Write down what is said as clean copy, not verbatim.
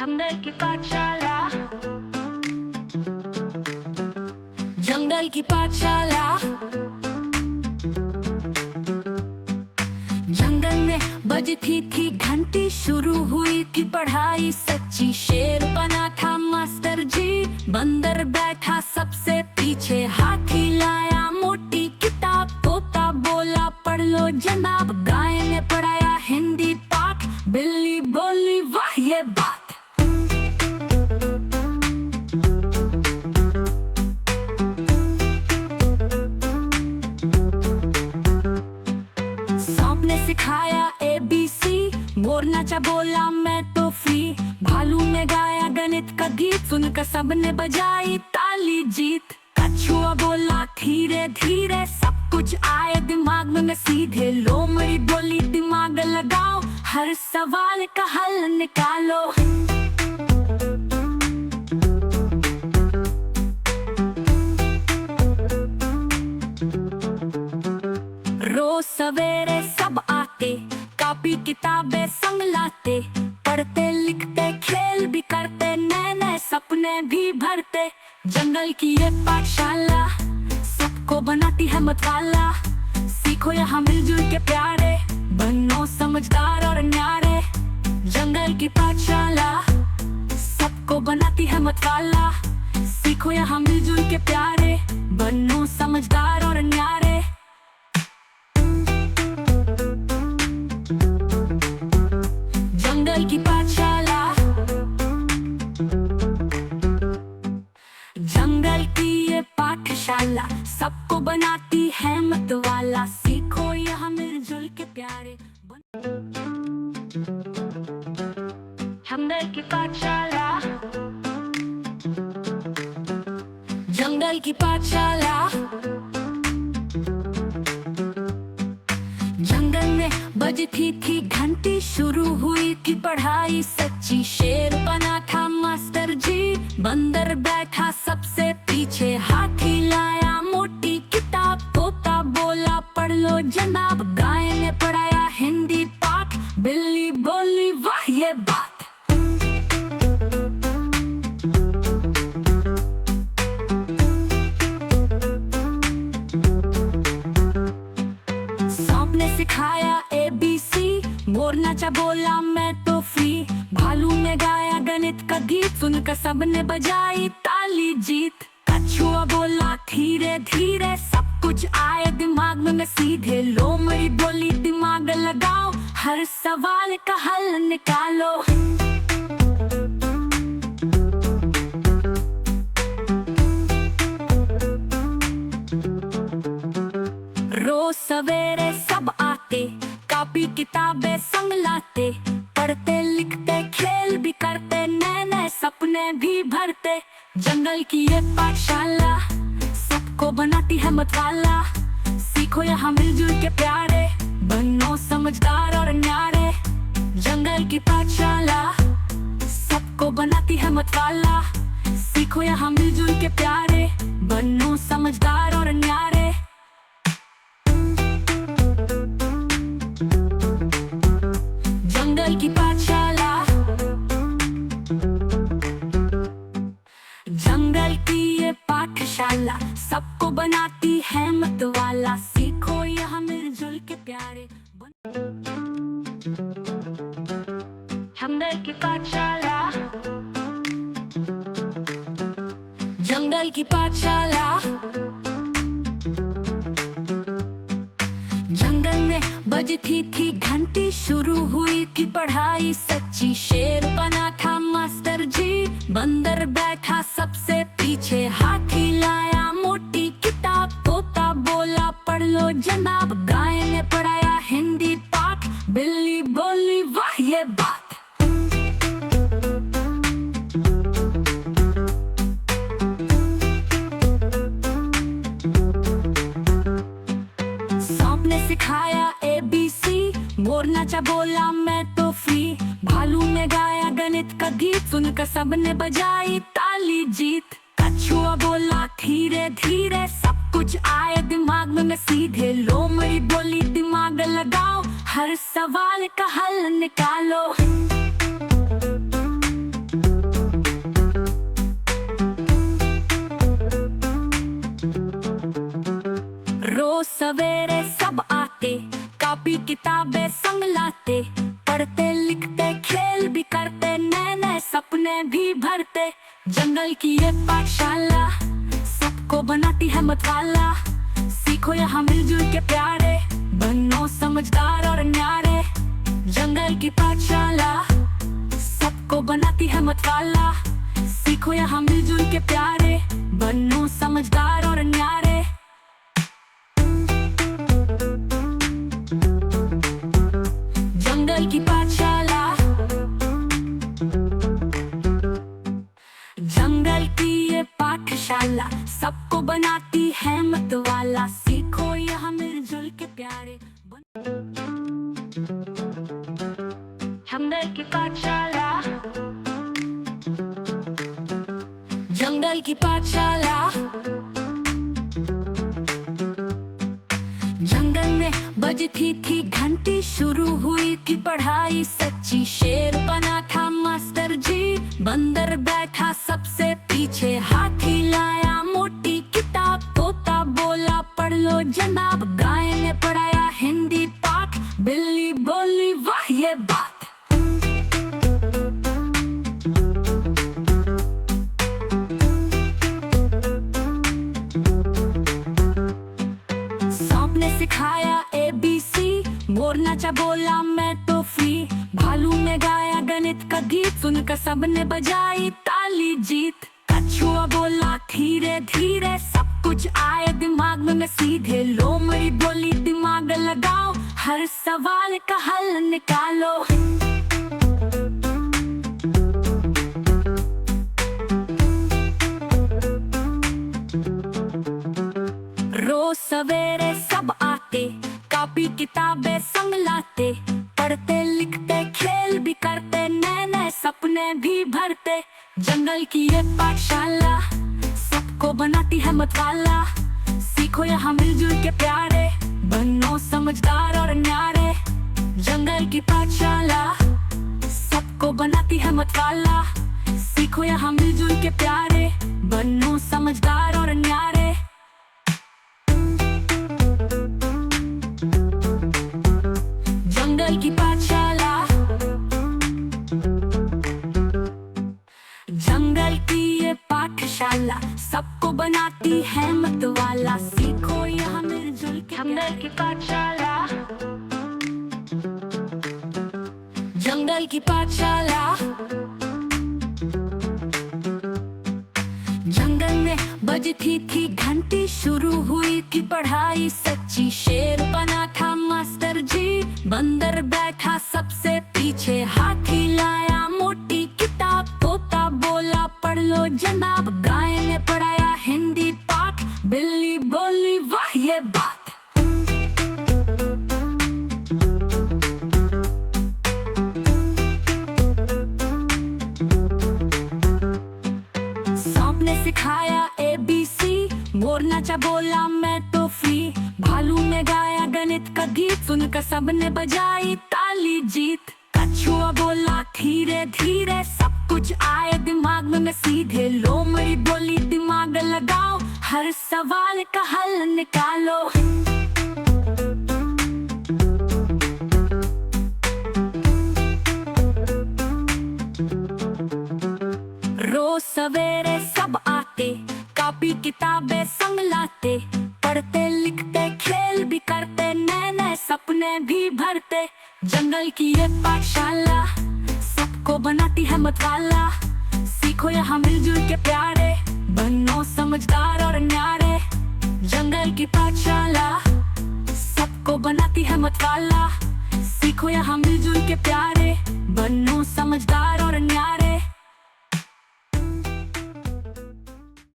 जंगल की पाठशाला, जंगल की पाठशाला। जंगल में बजी थी घंटी, शुरू हुई थी पढ़ाई सच्ची। शेर बना था मास्टर जी, बंदर बैठा सबसे पीछे। हाथी लाया मोटी किताब, तोता बोला पढ़ लो जनाब। गाय ने पढ़ाया हिंदी पाठ, बिल्ली बोली वाह ये बात। सांप ने सिखाया ABC, मोर नाचा बोला मैं तो फ्री। भालू ने गाया गणित का गीत, सुनकर सबने बजाई ताली जीत। कछुआ बोला धीरे धीरे, सब कुछ आए दिमाग में सीधे। लोमड़ी बोली दिमाग लगाओ, हर सवाल का हल निकालो। रोज सवेरे सब आते, कॉपी किताबें संग लाते। पढ़ते लिखते खेल भी करते, नए नए सपने भी भरते। जंगल की ये पाठशाला सबको बनाती है मतवाला। सीखो यहाँ मिलजुल के प्यारे, बनो समझदार और न्यारे। जंगल की पाठशाला सबको बनाती है मतवाला। सीखो यहाँ मिलजुल के प्यारे, बनो समझदार और न्यारे। जंगल की पाठशाला, जंगल की ये पाठशाला सबको बनाती है मतवाला। सीखो यहाँ मिलजुल के प्यारे। जंगल की पाठशाला, जंगल की पाठशाला। जंगल में बजी थी घंटी, शुरू हुई थी पढ़ाई सच्ची। शेर बना था मास्टर जी, बंदर बैठा सबसे पीछे। हाथी लाया मोटी किताब, तोता बोला पढ़ लो जनाब। गाय ने पढ़ाया हिंदी पाठ, बिल्ली बोली वाह ये बात। सांप ने सिखाया ABC, मोर नाचा बोला मैं तो फ्री। भालू ने गाया गणित का गीत, सुनकर सबने बजाई ताली जीत। कछुआ बोला धीरे धीरे, सब कुछ आए दिमाग में सीधे। लोमड़ी बोली दिमाग लगाओ, हर सवाल का हल निकालो। रोज सवेरे सब आते, कॉपी किताबें संग लाते। पढ़ते लिखते खेल भी करते, नए नए सपने भी भरते। जंगल की ये पाठशाला सबको बनाती है मतवाला। सीखो यहाँ मिलजुल के प्यारे, बनो समझदार और न्यारे। जंगल की पाठशाला सबको बनाती है मतवाला। सीखो यहाँ मिलजुल के प्यारे, बनो समझदार और न्यारे। जंगल की पाठशाला, जंगल की ये पाठशाला सबको बनाती है मतवाला। सीखो यहाँ मिलजुल के प्यारे। जंगल की पाठशाला, जंगल की पाठशाला। जंगल में बजी थी घंटी, शुरू हुई थी पढ़ाई सच्ची। शेर बना था मास्टर जी, बंदर बैठा सबसे पीछे। हाथी लाया मोटी किताब, तोता बोला पढ़ लो जनाब। गाय ने पढ़ाया हिंदी पाठ, बिल्ली बोली वाह ये बात। सांप ने सिखाया ABC, मोर नाचा बोला मैं तो फ्री। भालू ने गाया गणित का गीत, सुनकर सबने बजाई ताली जीत। कछुआ बोला धीरे धीरे, सब कुछ आए दिमाग में सीधे। लोमड़ी बोली दिमाग लगाओ, हर सवाल का हल निकालो। सवेरे सब आते, कॉपी किताबें संग लाते, पढ़ते लिखते खेल भी करते, नए नए सपने भी भरते। जंगल की ये पाठशाला सबको बनाती है मतवाला। सीखो यहाँ मिलजुल के प्यारे, बनो समझदार और न्यारे। जंगल की पाठशाला सबको बनाती है मतवाला। सीखो यहाँ मिलजुल के प्यारे, बनो समझदार और न्यारे। जंगल की पाठशाला, जंगल की ये पाठशाला सबको बनाती है मतवाला। सीखो यहाँ मिलजुल के प्यारे। जंगल की पाठशाला, जंगल की पाठशाला। जंगल में बजती थी घंटी, शुरू हुई थी पढ़ाई सच्ची। शेर बना था मास्टर जी, बंदर बैठा सबसे पीछे। हाथी लाया मोटी किताब, तोता बोला पढ़ लो जनाब। गाय ने पढ़ाया हिंदी पाठ, बिल्ली बोली वाह ये बात। सांप ने सिखाया ABC, मोर नाचा बोला मैं तो फ्री। भालू ने गाया गणित का गीत, सुनकर सबने बजाई ताली जीत। कछुआ बोला धीरे धीरे, सब कुछ आए दिमाग में सीधे। लोमड़ी बोली दिमाग लगाओ, हर सवाल का हल निकालो। रोज सवेरे सब आते, कॉपी किताबें संग लाते, पढ़ते लिखते खेल भी करते, नए नए सपने भी भरते। जंगल की ये पाठशाला सबको बनाती है मतवाला। सीखो यहाँ मिलजुल के प्यारे, बनो समझदार और न्यारे। जंगल की पाठशाला सबको बनाती है मतवाला। सीखो यहाँ मिलजुल के प्यारे, बनो समझदार और न्यारे। जंगल की पाठशाला, जंगल की ये पाठशाला सबको बनाती है मतवाला। सीखो यहाँ मिलजुल के। जंगल की पाठशाला, जंगल की पाठशाला। जंगल में बजती थी घंटी, शुरू हुई थी पढ़ाई सच्ची। शेर बना था मास्टर जी, बंदर बैठा सबसे पीछे। हाथी लाया मोटी किताब, तोता बोला पढ़ लो जनाब। गाय ने पढ़ाया हिंदी पाठ, बिल्ली बोली वाह ये बात। सांप ने सिखाया ABC, मोर नाचा बोला मैं तो फ्री। भालू ने गाया गणित का गीत, सुनकर सबने बजाई ताली जीत। कछुआ बोला धीरे धीरे, सब कुछ आए दिमाग में सीधे। लोमड़ी बोली दिमाग लगाओ, हर सवाल का हल निकालो। रोज सवेरे सब आते, कॉपी किताबें संग लाते, पढ़ते लिखते खेल भी करते, नए नए सपने भी भरते। जंगल की ये पाठशाला सबको बनाती है मतवाला। सीखो यहाँ मिलजुल के प्यारे, बनो समझदार और न्यारे। जंगल की पाठशाला सबको बनाती है मतवाला। सीखो यहाँ मिलजुल के प्यारे, बनो समझदार और न्यारे।